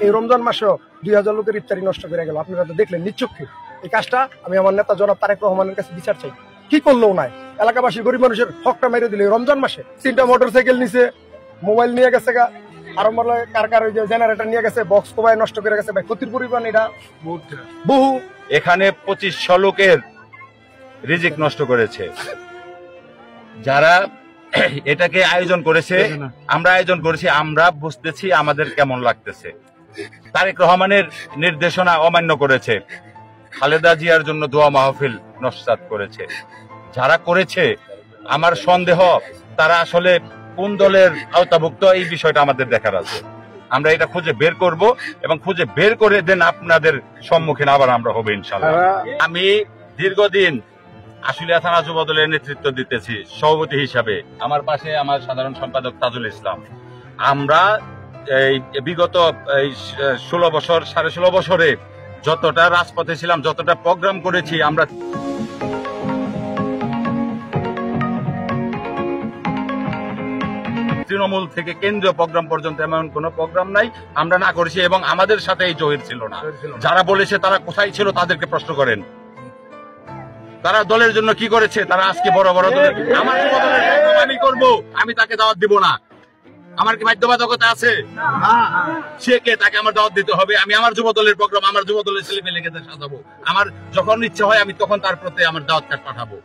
এই রমজান মাসেও 2000 লোকের ইফতারি নষ্ট করে গেল। আপনারা তো দেখলেন নিচ্চক্ষে। এই কাজটা আমি আমার নেতা জনাব তারেক রহমানের কাছে বিচার চাই। কি করলেও নাই, এলাকাবাসী গরিব মানুষের হকটা মেরে দিলে। রমজান মাসে 3টা মোটরসাইকেল নিছে, মোবাইল নিয়ে গেছে গা, আরো কার ওই যে জেনারেটর নিয়ে গেছে, বক্স কোবাই নষ্ট করে গেছে। ভাই ক্ষতির পরিমাণ এটা বহু। এখানে 2500 লোকের রিজিক নষ্ট করেছে। যারা এটাকে আয়োজন করেছে, আমরা আয়োজন করেছি, আমরা বুঝতেছি আমাদের কেমন লাগতেছে। তারেক রহমানের নির্দেশনা অমান্য করেছে, খালেদা জিয়ার জন্য দোয়া মাহফিল নস্যাৎ করেছে। যারা করেছে আমার সন্দেহ তারা আসলে কোন দলের আওতাভুক্ত, এই বিষয়টা আমাদের দেখার আছে। আমরা এটা খুঁজে বের করব এবং খুঁজে বের করে দেন আপনাদের সম্মুখীন আবার আমরা হবো ইনশাআল্লাহ। আমি দীর্ঘদিন আশুলিয়া থানা যুব দলের নেতৃত্ব দিতেছি সভাপতি হিসাবে। আমার পাশে আমার সাধারণ সম্পাদক তাজুল ইসলাম। আমরা এই বিগত 16 বছর 16.5 বছরে যতটা রাজপথে ছিলাম, যতটা প্রোগ্রাম করেছি, আমরা তৃণমূল থেকে কেন্দ্রীয় প্রোগ্রাম পর্যন্ত এমন কোন প্রোগ্রাম নাই আমরা না করেছি। এবং আমাদের সাথে এই জহির ছিল না। যারা বলেছে তারা কোথায় ছিল তাদেরকে প্রশ্ন করেন। তারা দলের জন্য কি করেছে, তারা আজকে বড় বড় দলের আমার যুব দলের আমি করব, আমি তাকে দাওয়াত দিব না। আমার কি বাধ্যবাধকতা আছে? সে কে, তাকে আমার দাওয়াত দিতে হবে। আমি আমার যুব দলের প্রোগ্রাম, আমার যুব দলের ছেলেমেয়েকে সাজাবো। আমার যখন ইচ্ছা হয় আমি তখন তার প্রতি আমার দাওয়াত কার্ড পাঠাবো।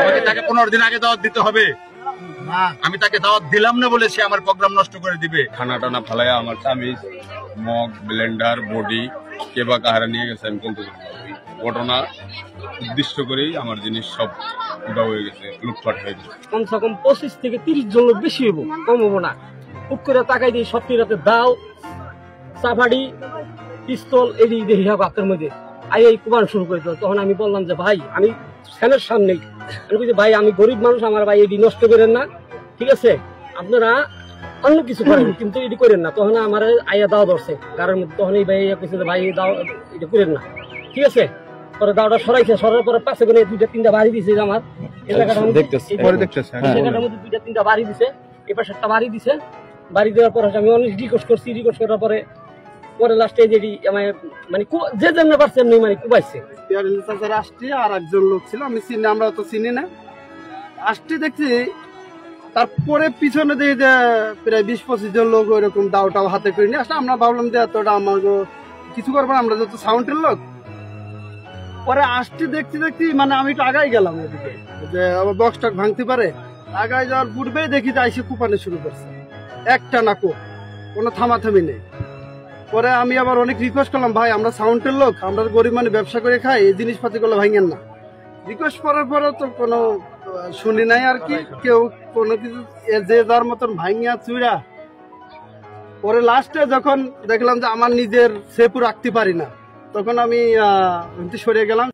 আমাকে তাকে 15 দিন আগে দাওয়াত দিতে হবে? আমি তাকে দাওয়াত দিলাম না বলে সে আমার প্রোগ্রাম নষ্ট করে দিবে? খানা টানা ফালাইয়া আমার চামিচ, মগ, ব্লেন্ডার, বডি কেবা কাহারা নিয়ে গেছে। আমি বলতে ঘটনা উদ্দিষ্ট করেই আমার জিনিস সব উদা হয়ে গেছে, লুটপাট হয়ে গেছে। কমসে কম 25 থেকে 30 জন লোক বেশি হইব, কম হবো না। হুট করে তাকাই দিয়ে সত্যি রাতে দাও, চাপাড়ি, পিস্তল এড়ি দেখি হাতের মধ্যে এই কুবান শুরু করে দিল। তখন আমি বললাম যে ভাই, আমি ফ্যানের সামনেই আমি বলছি ভাই, আমি গরিব মানুষ, আমার ভাই এটি নষ্ট করেন না, ঠিক আছে? আপনারা অন্য কিছু করেন কিন্তু এটি করেন না। তখন আমার আইয়া দাও ধরছে গাড়ির মধ্যে। তখন এই ভাই কইছে যে ভাই দাও এটা করেন না, ঠিক আছে? পরে দাওটা সরাইছে, সরার পরে পাশে করে 2-3টা বাড়ি দিছে। আমার এলাকাটার মধ্যে 2-3টা বাড়ি দিছে, এই পাশে একটা বাড়ি দিছে। বাড়ি দেওয়ার পর আমি অনেক রিকোয়েস্ট করছি। রিকোয়েস্ট করার পরে লাস্টে যেটি মানে যে যেমন পারছে এমনি মানে কুবাইছে। আসছি আর একজন লোক ছিল, আমি চিনি, আমরা তো চিনি না। আসছি দেখছি, তারপরে পিছনে দিয়ে প্রায় 20-25 জন লোক ওইরকম দাওটাও হাতে করে নিয়ে আসলে। আমরা ভাবলাম যে এতটা আমার কিছু করবো না, আমরা যত সাউন্ডের লোক। পরে আসতে দেখছি মানে আমি একটু আগাই গেলাম ওদিকে, যে আবার বক্স টক ভাঙতে পারে। আগায় যাওয়ার পূর্বেই দেখি যে আইসে কুপানে শুরু করছে, একটা না কোনো থামাথামি নেই। পরে আমি আবার অনেক রিকোয়েস্ট করলাম, ভাই আমরা সাউন্ডের লোক, আমরা গরিব মানে ব্যবসা করে খাই, এই জিনিসপাতি গুলো ভাঙেন না। রিকোয়েস্ট করার পরে তো কোনো শুনি নাই আর কি, কেউ কোনো কিছু যে যার মতন ভাঙিয়া চুড়া। পরে লাস্টে যখন দেখলাম যে আমার নিজের সেফ রাখতে পারি না, তখন আমি সরে গেলাম।